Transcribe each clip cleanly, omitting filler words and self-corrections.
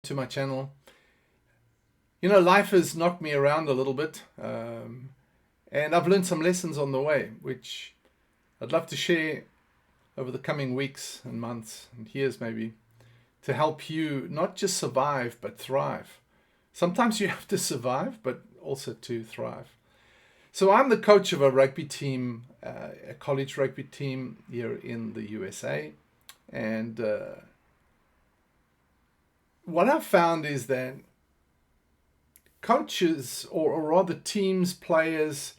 to my channel. Life has knocked me around a little bit, and I've learned some lessons on the way, which I'd love to share over the coming weeks and months and years maybe, to help you not just survive, but thrive. Sometimes you have to survive, but also to thrive. So I'm the coach of a rugby team, a college rugby team here in the USA. And what I've found is that coaches, or rather teams, players,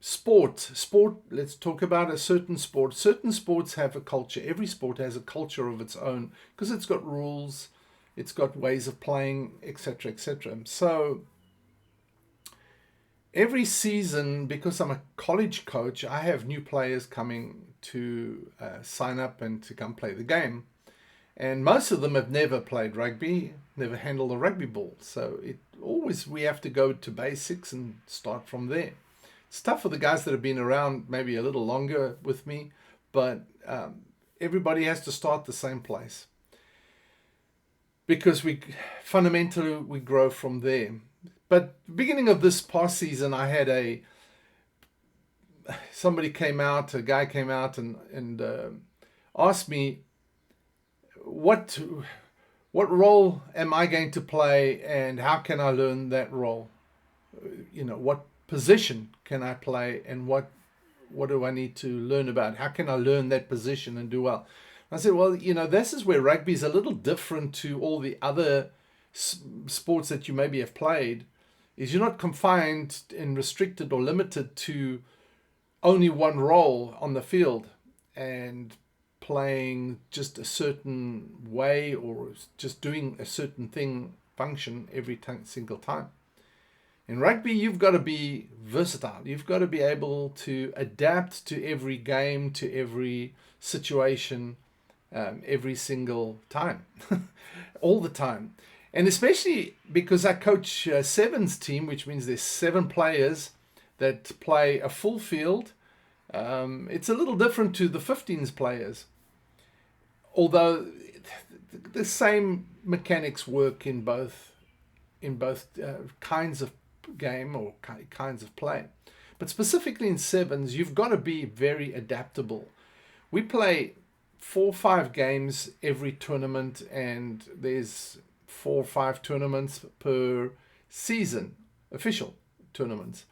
sport, let's talk about a certain sport. Certain sports have a culture. Every sport has a culture of its own because it's got rules, it's got ways of playing, etc., etc. So every season, because I'm a college coach, I have new players coming to sign up and to come play the game. And most of them have never played rugby, never handled a rugby ball. So we have to go to basics and start from there. It's tough for the guys that have been around maybe a little longer with me, but everybody has to start the same place. Because fundamentally we grow from there. But beginning of this past season, I had a guy came out and asked me, what role am I going to play, and how can I learn that role? What position can I play, and what do I need to learn about? How can I learn that position and do well? I said, well, this is where rugby is a little different to all the other sports that you maybe have played, is you're not confined and restricted or limited to only one role on the field and playing just a certain way or just doing a certain function every single time. In rugby, you've got to be versatile. You've got to be able to adapt to every game, to every situation, every single time, all the time. And especially because I coach a sevens team, which means there's 7 players that play a full field. It's a little different to the 15s players, although the same mechanics work in both kinds of game or kinds of play. But specifically in sevens, you've got to be very adaptable. We play 4 or 5 games every tournament, and there's 4 or 5 tournaments per season, official tournaments.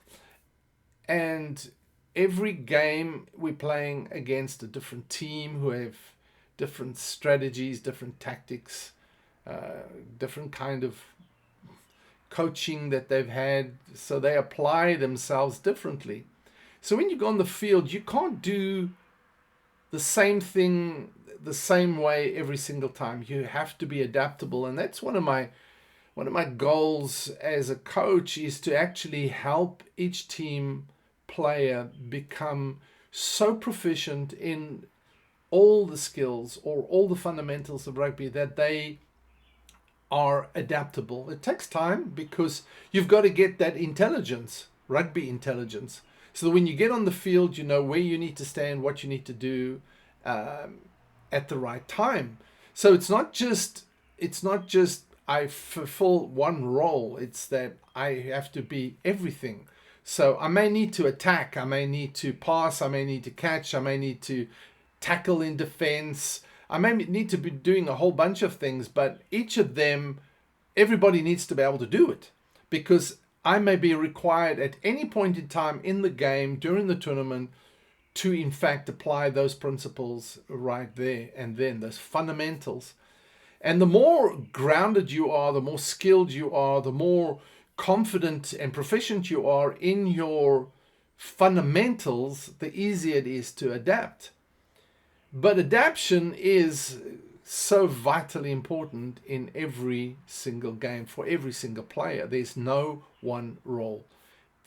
And every game we're playing against a different team who have different strategies, different tactics, different kind of coaching that they've had, so they apply themselves differently. So when you go on the field, you can't do the same thing the same way every single time. You have to be adaptable, and that's one of my goals as a coach, is to actually help each team player become so proficient in all the skills or all the fundamentals of rugby that they are adaptable. It takes time because you've got to get that intelligence, rugby intelligence, so that when you get on the field, you know where you need to stand, what you need to do at the right time. So it's not just I fulfill one role. It's that I have to be everything. So I may need to attack, I may need to pass, I may need to catch, I may need to tackle in defense. I may need to be doing a whole bunch of things, but each of them, everybody needs to be able to do it, because I may be required at any point in time in the game, during the tournament, to in fact apply those principles right there and then, those fundamentals. And the more grounded you are, the more skilled you are, the more confident and proficient you are in your fundamentals, the easier it is to adapt. But adaptation is so vitally important in every single game for every single player. There's no one role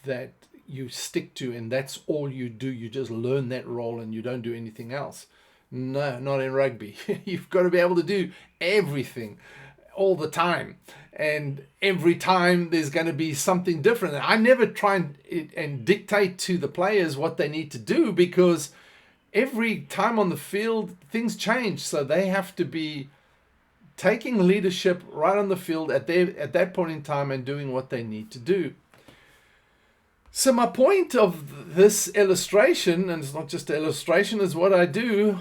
that you stick to and that's all you do. You just learn that role and you don't do anything else. No, not in rugby. You've got to be able to do everything all the time. And every time there's going to be something different. I never try and dictate to the players what they need to do, because every time on the field, things change. So they have to be taking leadership right on the field at that point in time and doing what they need to do. So my point of this illustration, and it's not just an illustration, is what I do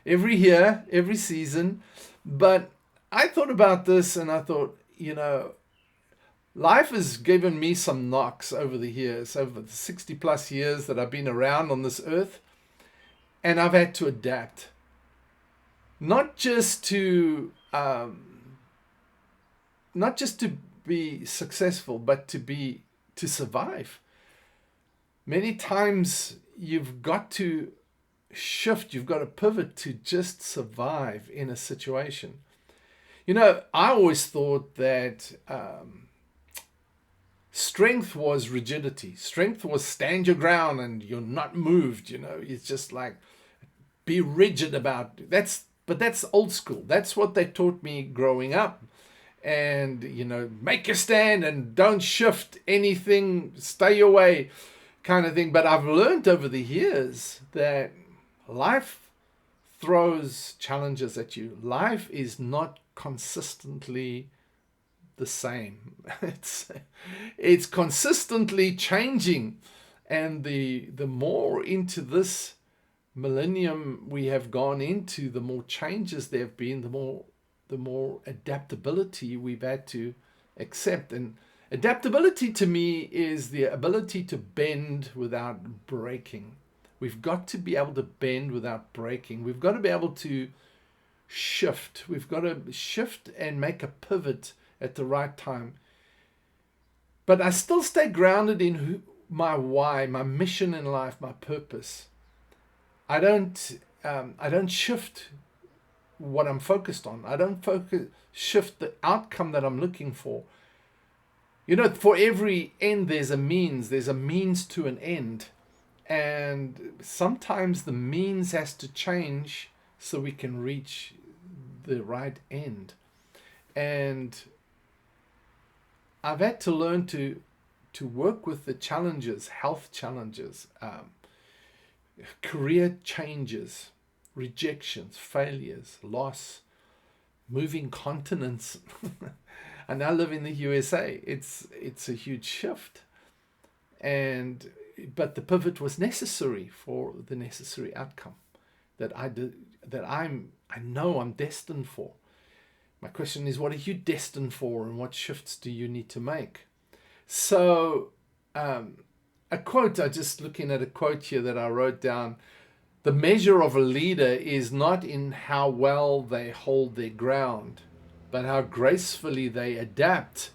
every year, every season. But I thought about this and I thought, life has given me some knocks over the years, over the 60 plus years that I've been around on this earth. And I've had to adapt. Not just to be successful, but to survive. Many times you've got to shift, you've got to pivot to just survive in a situation. I always thought that strength was rigidity. Strength was stand your ground and you're not moved. It's just like be rigid about it. But that's old school. That's what they taught me growing up. And, make your stand and don't shift anything, stay your way kind of thing. But I've learned over the years that life throws challenges at you. Life is not consistently the same. It's consistently changing. And the more into this millennium we have gone into, the more changes there have been, the more adaptability we've had to accept. And adaptability to me is the ability to bend without breaking. We've got to be able to bend without breaking. We've got to be able to shift. We've got to shift and make a pivot at the right time. But I still stay grounded in my why, my mission in life, my purpose. I don't shift what I'm focused on. I don't shift the outcome that I'm looking for. For every end there's a means to an end. And sometimes the means has to change so we can reach the right end. And I've had to learn to work with the challenges, health challenges, career changes, rejections, failures, loss, moving continents. I now live in the USA. It's a huge shift. But the pivot was necessary for the necessary outcome that I know I'm destined for. My question is, what are you destined for, and what shifts do you need to make? So, a quote, I'm just looking at a quote here that I wrote down. The measure of a leader is not in how well they hold their ground, but how gracefully they adapt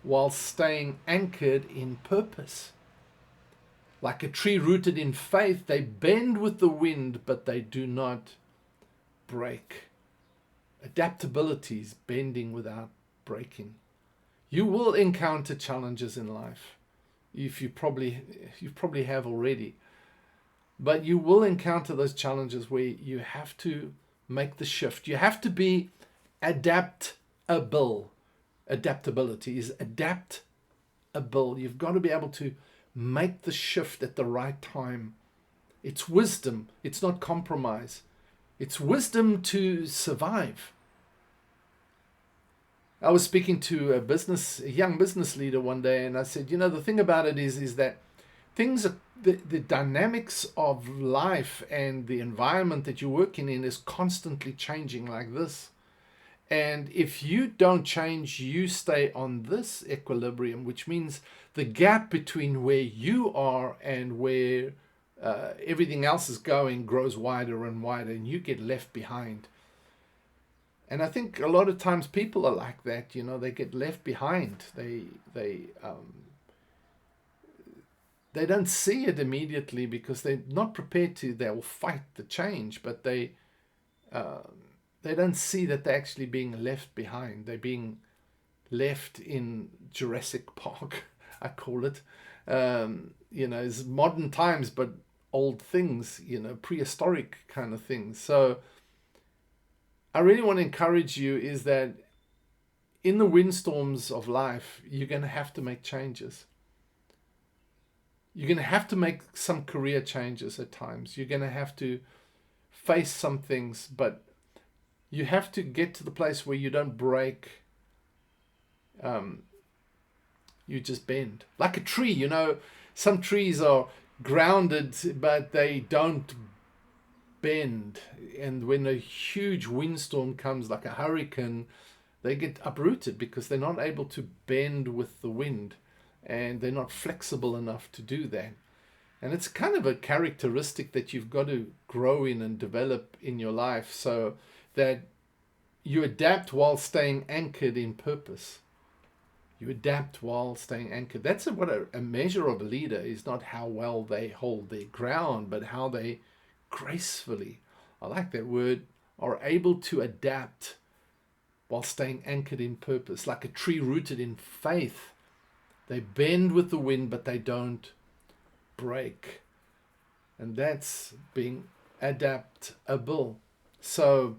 while staying anchored in purpose. Like a tree rooted in faith, they bend with the wind, but they do not break. Adaptability is bending without breaking. You will encounter challenges in life. You probably have already. But you will encounter those challenges where you have to make the shift. You have to be adaptable. Adaptability is adaptable. You've got to be able to make the shift at the right time. It's wisdom. It's not compromise. It's wisdom to survive. I was speaking to a young business leader one day, and I said, the thing about it is that things are, the dynamics of life and the environment that you're working in is constantly changing like this. And if you don't change, you stay on this equilibrium, which means the gap between where you are and where everything else is going grows wider and wider, and you get left behind. And I think a lot of times people are like that, they get left behind. They don't see it immediately because they're not prepared to. They will fight the change, but they don't see that they're actually being left behind. They're being left in Jurassic Park, I call it. It's modern times, but old things, prehistoric kind of things. So I really want to encourage you is that in the windstorms of life, you're going to have to make changes. You're going to have to make some career changes at times. You're going to have to face some things, but you have to get to the place where you don't break, you just bend. Like a tree, some trees are grounded, but they don't bend. And when a huge windstorm comes, like a hurricane, they get uprooted because they're not able to bend with the wind, and they're not flexible enough to do that. And it's kind of a characteristic that you've got to grow in and develop in your life, so that you adapt while staying anchored in purpose. You adapt while staying anchored. That's what a measure of a leader is, not how well they hold their ground, but how they gracefully, I like that word, are able to adapt while staying anchored in purpose. Like a tree rooted in faith. They bend with the wind, but they don't break. And that's being adaptable. So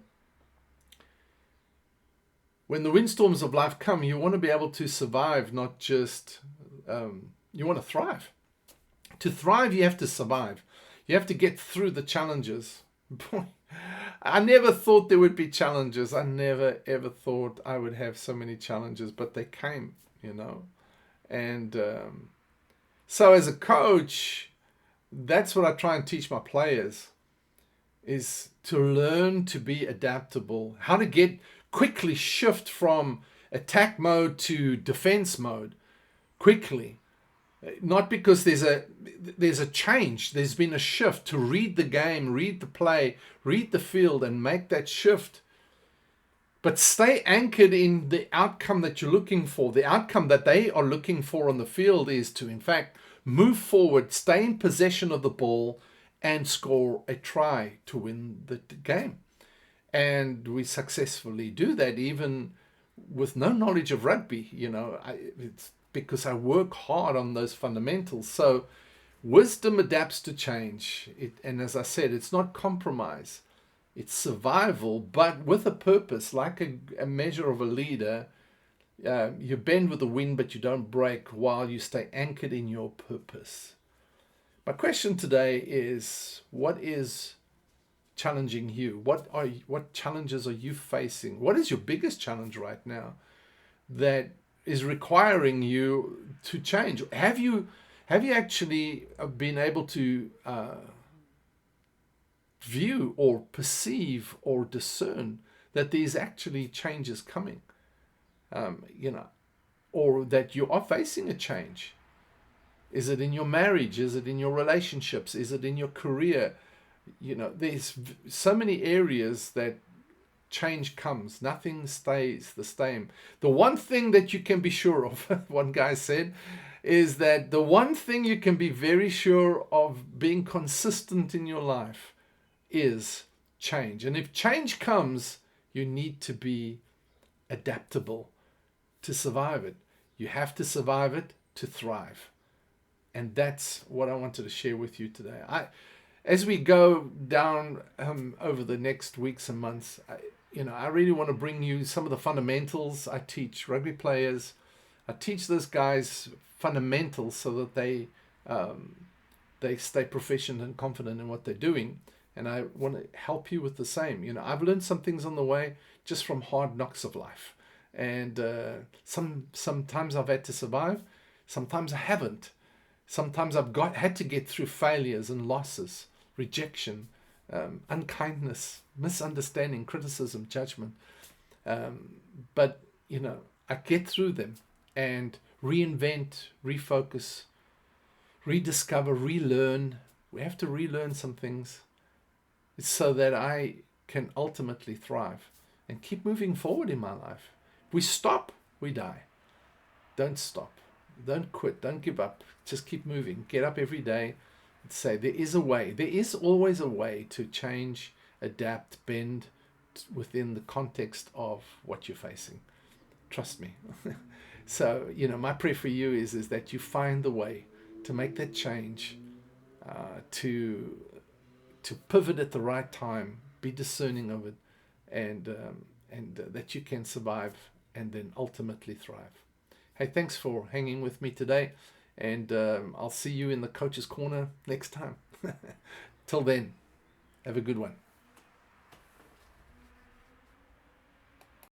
when the windstorms of life come, you want to be able to survive, not just, you want to thrive. To thrive, you have to survive. You have to get through the challenges. Boy, I never thought there would be challenges. I never, ever thought I would have so many challenges, but they came, And so as a coach, that's what I try and teach my players, is to learn to be adaptable, how to quickly shift from attack mode to defense mode quickly. Not because there's a change, there's been a shift, to read the game, read the play, read the field, and make that shift. But stay anchored in the outcome that you're looking for. The outcome that they are looking for on the field is to, in fact, move forward, stay in possession of the ball, and score a try to win the game. And we successfully do that even with no knowledge of rugby. It's because I work hard on those fundamentals. So wisdom adapts to change. And as I said, it's not compromise. It's survival, but with a purpose, like a measure of a leader. You bend with the wind, but you don't break while you stay anchored in your purpose. My question today is, what is challenging you? What challenges are you facing? What is your biggest challenge right now that is requiring you to change? Have you actually been able to view or perceive or discern that there's actually changes coming? Or that you are facing a change? Is it in your marriage? Is it in your relationships? Is it in your career? There's so many areas that change comes. Nothing stays the same. The one thing that you can be sure of, one guy said, is that the one thing you can be very sure of being consistent in your life is change. And if change comes, you need to be adaptable to survive it. You have to survive it to thrive. And that's what I wanted to share with you today. As we go down over the next weeks and months, I really want to bring you some of the fundamentals. I teach rugby players. I teach those guys fundamentals so that they stay proficient and confident in what they're doing. And I want to help you with the same. I've learned some things on the way just from hard knocks of life. And sometimes I've had to survive. Sometimes I haven't. Sometimes I've had to get through failures and losses, rejection, unkindness, misunderstanding, criticism, judgment. But I get through them and reinvent, refocus, rediscover, relearn. We have to relearn some things. It's so that I can ultimately thrive and keep moving forward in my life. If we stop, we die. Don't stop. Don't quit. Don't give up. Just keep moving. Get up every day and say, there is a way. There is always a way to change, adapt, bend within the context of what you're facing. Trust me. So, my prayer for you is that you find the way to make that change, to pivot at the right time, be discerning of it, and that you can survive and then ultimately thrive. Hey, thanks for hanging with me today, and I'll see you in the Coach's Corner next time. Till then, have a good one.